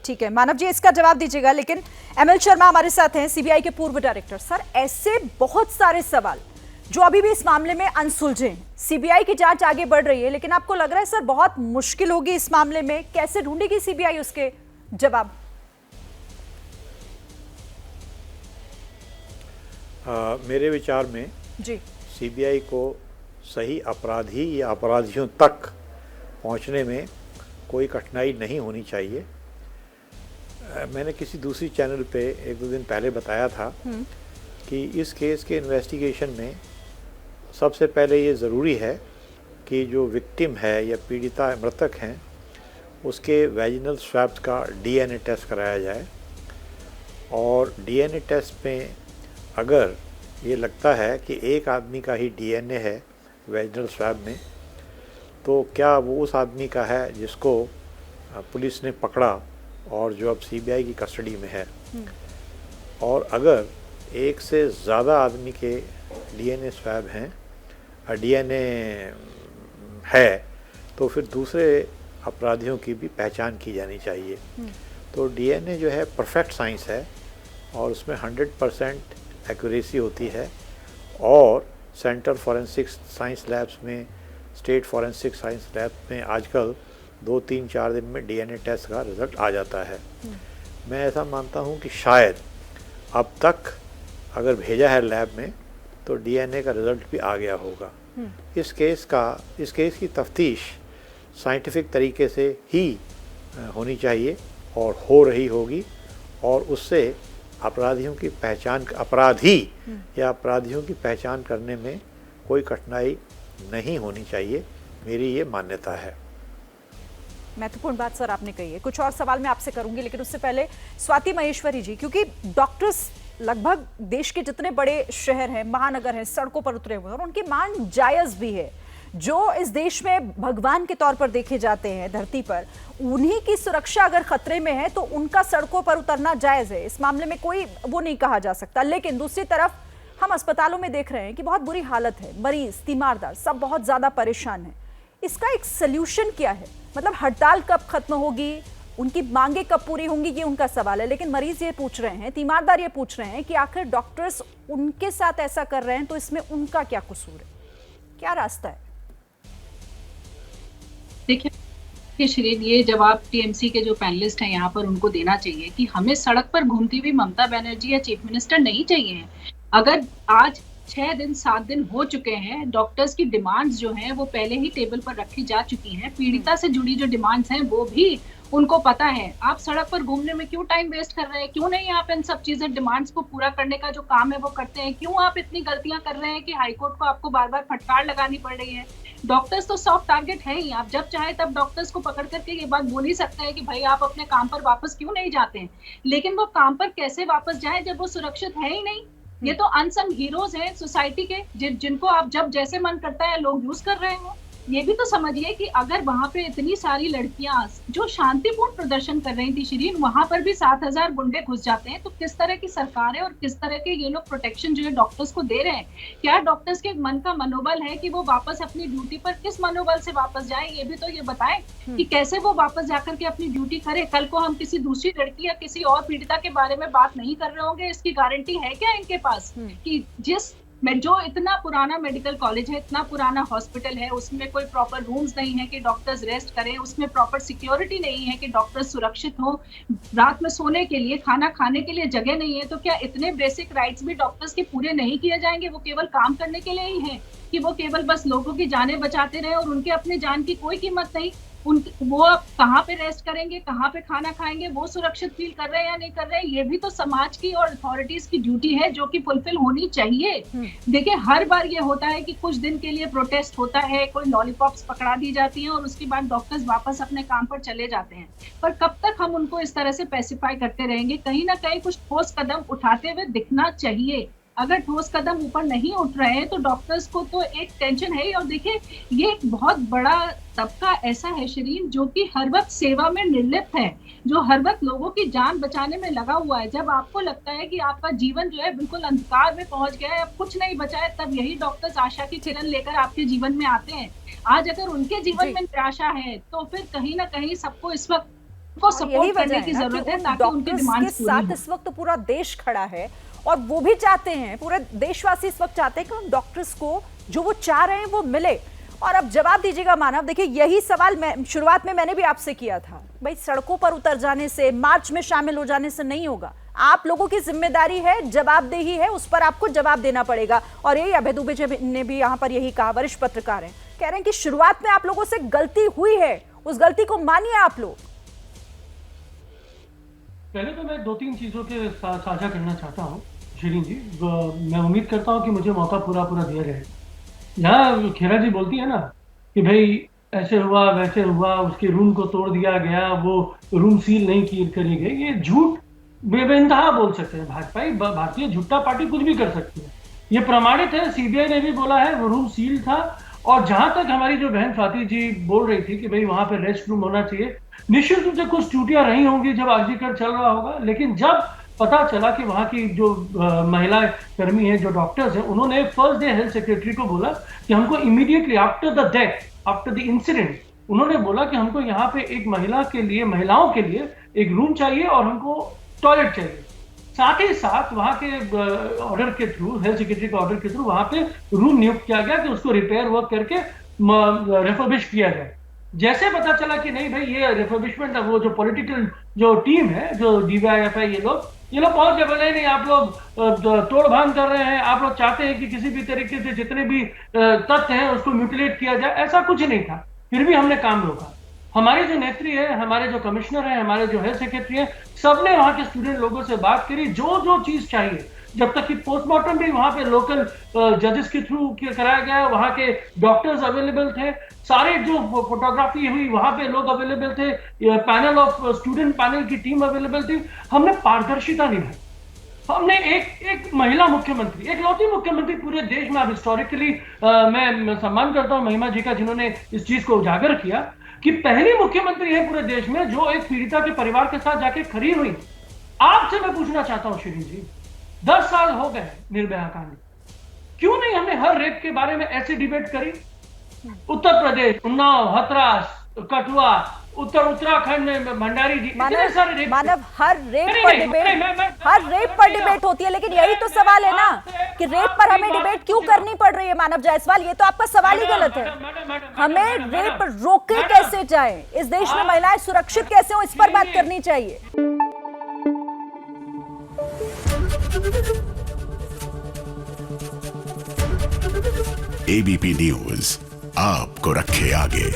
ठीक है मानव जी, इसका जवाब दीजिएगा। लेकिन एमएल शर्मा हमारे साथ हैं, सीबीआई के पूर्व डायरेक्टर। सर, ऐसे बहुत सारे सवाल जो अभी भी इस मामले में अनसुलझे हैं। सीबीआई की जांच आगे बढ़ रही है, लेकिन आपको लग रहा है सर बहुत मुश्किल होगी इस मामले में? कैसे ढूंढेगी सीबीआई उसके जवाब? मेरे विचार में जी, सीबीआई को सही अपराधी या अपराधियों तक पहुंचने में कोई कठिनाई नहीं होनी चाहिए। मैंने किसी दूसरी चैनल पे एक दो दिन पहले बताया था कि इस केस के इन्वेस्टिगेशन में सबसे पहले ये ज़रूरी है कि जो विक्टिम है या पीड़िता मृतक हैं उसके वैजिनल स्वैब्स का डीएनए टेस्ट कराया जाए, और डीएनए टेस्ट में अगर ये लगता है कि एक आदमी का ही डीएनए है वैजिनल स्वैब में, तो क्या वो उस आदमी का है जिसको पुलिस ने पकड़ा और जो अब सीबीआई की कस्टडी में है। और अगर एक से ज़्यादा आदमी के डीएनए स्वैब हैं, डीएनए है, तो फिर दूसरे अपराधियों की भी पहचान की जानी चाहिए। तो डीएनए जो है परफेक्ट साइंस है और उसमें 100% एक्यूरेसी होती है, और सेंटर फॉरेंसिक साइंस लैब्स में, स्टेट फॉरेंसिक साइंस लैब में आजकल 2-3-4 दिन में डीएनए टेस्ट का रिज़ल्ट आ जाता है। मैं ऐसा मानता हूँ कि शायद अब तक अगर भेजा है लैब में तो डीएनए का रिज़ल्ट भी आ गया होगा। इस केस की तफ्तीश साइंटिफिक तरीके से ही होनी चाहिए और हो रही होगी, और उससे अपराधियों की पहचान करने में कोई कठिनाई नहीं होनी चाहिए, मेरी ये मान्यता है। महत्वपूर्ण बात सर आपने कही है। कुछ और सवाल मैं आपसे करूंगी, लेकिन उससे पहले स्वाति महेश्वरी जी, क्योंकि डॉक्टर्स लगभग देश के जितने बड़े शहर हैं, महानगर हैं, सड़कों पर उतरे हुए हैं, और उनकी मांग जायज भी है। जो इस देश में भगवान के तौर पर देखे जाते हैं धरती पर, उन्हीं की सुरक्षा अगर खतरे में है तो उनका सड़कों पर उतरना जायज है। इस मामले में कोई वो नहीं कहा जा सकता। लेकिन दूसरी तरफ हम अस्पतालों में देख रहे हैं कि बहुत बुरी हालत है, मरीज, तीमारदार सब बहुत ज्यादा परेशान हैं। इसका एक सोल्यूशन क्या है? मतलब हड़ताल कब खत्म होगी, उनकी मांगे कब पूरी होंगी, ये उनका सवाल है। लेकिन मरीज ये पूछ रहे हैं, तीमारदार ये पूछ रहे हैं कि आखिर डॉक्टर्स उनके साथ ऐसा कर रहे हैं तो इसमें उनका क्या कसूर है? क्या रास्ता है? देखिए श्रीन, ये जवाब टीएमसी के जो पैनलिस्ट हैं यहाँ पर उनको देना चाहिए कि हमें सड़क पर घूमती हुई ममता बनर्जी या चीफ मिनिस्टर नहीं चाहिए। अगर आज 6 दिन 7 दिन हो चुके हैं, डॉक्टर्स की डिमांड्स जो हैं वो पहले ही टेबल पर रखी जा चुकी हैं। पीड़िता से जुड़ी जो डिमांड्स हैं वो भी उनको पता है। आप सड़क पर घूमने में क्यों टाइम वेस्ट कर रहे हैं? क्यों नहीं आप इन सब चीजें, डिमांड्स को पूरा करने का जो काम है वो करते हैं? क्यों आप इतनी गलतियां कर रहे हैं कि हाईकोर्ट को आपको बार बार फटकार लगानी पड़ रही है? डॉक्टर्स तो सॉफ्ट टारगेट है ही। आप जब चाहे तब डॉक्टर्स को पकड़ करके ये बात बोल ही सकते हैं कि भाई आप अपने काम पर वापस क्यों नहीं जाते हैं। लेकिन वो काम पर कैसे वापस जाए जब वो सुरक्षित है ही नहीं? ये तो अनसंग हीरोज हैं सोसाइटी के, जिनको आप जब जैसे मन करता है लोग यूज कर रहे हो। ये भी तो समझिए कि अगर वहां पे इतनी सारी लड़कियां जो शांतिपूर्ण प्रदर्शन कर रही थी शिरीन, वहां पर भी 7,000 गुंडे घुस जाते हैं, तो किस तरह की सरकार है और किस तरह के ये लोग प्रोटेक्शन जो है डॉक्टर्स को दे रहे हैं? क्या डॉक्टर्स के मन का मनोबल है कि वो वापस अपनी ड्यूटी पर किस मनोबल से वापस जाए? ये भी तो ये बताएं कि कैसे वो वापस जाकर के अपनी ड्यूटी करे। कल को हम किसी दूसरी लड़की या किसी और पीड़िता के बारे में बात नहीं कर रहे होंगे, इसकी गारंटी है क्या इनके पास कि जिस में जो इतना पुराना मेडिकल कॉलेज है, इतना पुराना हॉस्पिटल है, उसमें कोई प्रॉपर रूम्स नहीं है कि डॉक्टर्स रेस्ट करें, उसमें प्रॉपर सिक्योरिटी नहीं है कि डॉक्टर्स सुरक्षित हो, रात में सोने के लिए, खाना खाने के लिए जगह नहीं है, तो क्या इतने बेसिक राइट्स भी डॉक्टर्स के पूरे नहीं किए जाएंगे? वो केवल काम करने के लिए ही है कि वो केवल बस लोगों की जानें बचाते रहे और उनके अपने जान की कोई कीमत नहीं? वो कहाँ पे रेस्ट करेंगे, कहाँ पे खाना खाएंगे, वो सुरक्षित फील कर रहे हैं या नहीं कर रहे हैं? ये भी तो समाज की और अथॉरिटीज की ड्यूटी है जो कि फुलफिल होनी चाहिए। देखिए, हर बार ये होता है कि कुछ दिन के लिए प्रोटेस्ट होता है, कोई लॉलीपॉप्स पकड़ा दी जाती हैं और उसके बाद डॉक्टर्स वापस अपने काम पर चले जाते हैं। पर कब तक हम उनको इस तरह से पैसिफाई करते रहेंगे? कहीं ना कहीं कुछ ठोस कदम उठाते हुए दिखना चाहिए। अगर ठोस कदम ऊपर नहीं उठ रहे हैं तो डॉक्टर्स को तो एक टेंशन है ही। और देखिए, ये एक बहुत बड़ा तबका ऐसा है शिरीन जो कि हर वक्त सेवा में निर्लिप्त है, जो हर वक्त लोगों की जान बचाने में लगा हुआ है। जब आपको लगता है कि आपका जीवन जो है बिल्कुल अंधकार में पहुंच गया है, अब कुछ नहीं बचा है, तब यही डॉक्टर्स आशा की किरण लेकर आपके जीवन में आते हैं। आज अगर उनके जीवन में निराशा है तो फिर कहीं ना कहीं सबको इस वक्त को और यही सपोर्ट वजह करने है की ना जरूरत कि है उन ताकि उनकी डॉक्टर्स के डिमांड्स पूरी साथ हो। इस वक्त पूरा देश खड़ा है और वो भी चाहते हैं, पूरे देशवासी इस वक्त चाहते हैं कि उन डॉक्टर्स को जो वो चाह रहे हैं वो मिले। और अब जवाब दीजिएगा मानव, देखिए यही सवाल मैं शुरुआत में मैंने भी आपसे किया था, भाई सड़कों पर उतर जाने से, मार्च में शामिल हो जाने से नहीं होगा, आप लोगों की जिम्मेदारी है, जवाबदेही है, उस पर आपको जवाब देना पड़ेगा। और यही अभय दुबे जी ने भी यहाँ पर यही कहा, वरिष्ठ पत्रकार हैं, कह रहे हैं कि शुरुआत में आप लोगों से गलती हुई है, उस गलती को मानिए आप लोग। पहले तो मैं 2-3 चीज़ों के साझा करना चाहता हूँ शिरीन जी। मैं उम्मीद करता हूँ कि मुझे मौका पूरा दिया जाए। यहाँ खेरा जी बोलती है ना कि भाई ऐसे हुआ वैसे हुआ, उसके रूम को तोड़ दिया गया, वो रूम सील नहीं करी गई, ये झूठ बेइंतहा बोल सकते हैं। भारतीय झूठा पार्टी कुछ भी कर सकती है, ये प्रमाणित है। सीबीआई ने भी बोला है वो रूम सील था। और जहां तक हमारी जो बहन स्वाति जी बोल रही थी कि भाई वहां पे रेस्ट रूम होना चाहिए, निश्चित रूप से कुछ त्रुटियां रही होंगी जब आरजीकर चल रहा होगा, लेकिन जब पता चला कि वहां की जो महिला कर्मी है, जो डॉक्टर्स हैं, उन्होंने फर्स्ट डे हेल्थ सेक्रेटरी को बोला कि हमको immediately after the death, after the incident, उन्होंने बोला कि हमको यहाँ पे एक महिलाओं के लिए एक रूम चाहिए और हमको टॉयलेट चाहिए। साथ ही साथ वहां के ऑर्डर के थ्रू, हेल्थ सेक्रेटरी के ऑर्डर के थ्रू वहां पे रूम नियुक्त किया गया कि उसको रिपेयर वर्क करके रिफर्बिश किया जाए। जैसे पता चला कि नहीं भाई ये रिफर्बिशमेंट, वो जो पॉलिटिकल जो टीम है, जो डीवाईएफआई, ये लोग पहुंच गए, बोले नहीं आप लोग तोड़ भान कर रहे हैं, आप लोग चाहते हैं कि किसी भी तरीके से जितने भी तथ्य हैं उसको म्यूटिलेट किया जाए। ऐसा कुछ नहीं था, फिर भी हमने काम रोका। हमारे जो नेत्री है, हमारे जो कमिश्नर है, हमारे जो हेल्थ सेक्रेटरी है, सबने वहां के स्टूडेंट लोगों से बात करी, जो चीज चाहिए, जब तक कि पोस्टमार्टम भी वहां पे लोकल जजेस के थ्रू कराया गया, वहां के डॉक्टर्स अवेलेबल थे, सारे जो फोटोग्राफी हुई वहां पे लोग अवेलेबल थे, पैनल ऑफ स्टूडेंट पैनल की टीम अवेलेबल थी। हमने पारदर्शिता निभाई। हमने एक महिला मुख्यमंत्री, एक लौती मुख्यमंत्री पूरे देश में, अब हिस्टोरिकली मैं सम्मान करता हूं महिमा जी का, जिन्होंने इस चीज को उजागर किया कि पहली मुख्यमंत्री है पूरे देश में जो एक पीड़िता के परिवार के साथ जाके खड़ी हुई। आपसे मैं पूछना चाहता हूं शिरीन जी, 10 साल हो गए निर्भया कांड, क्यों नहीं हमने हर रेप के बारे में ऐसी डिबेट करी? उत्तर प्रदेश, उन्नाव, हथरास, कठुआ, उत्तराखंड में भंडारी जी, इतने सारे रेप। मानव, हर रेप पर डिबेट होती है, लेकिन यही तो सवाल है ना कि रेप पर हमें डिबेट क्यों करनी पड़ रही है। मानव जायसवाल, ये तो आपका सवाल ही गलत है। हमें रेप रोके कैसे जाए, इस देश में महिलाएं सुरक्षित कैसे हो, इस पर बात करनी चाहिए। एबीपी न्यूज आपको रखे आगे।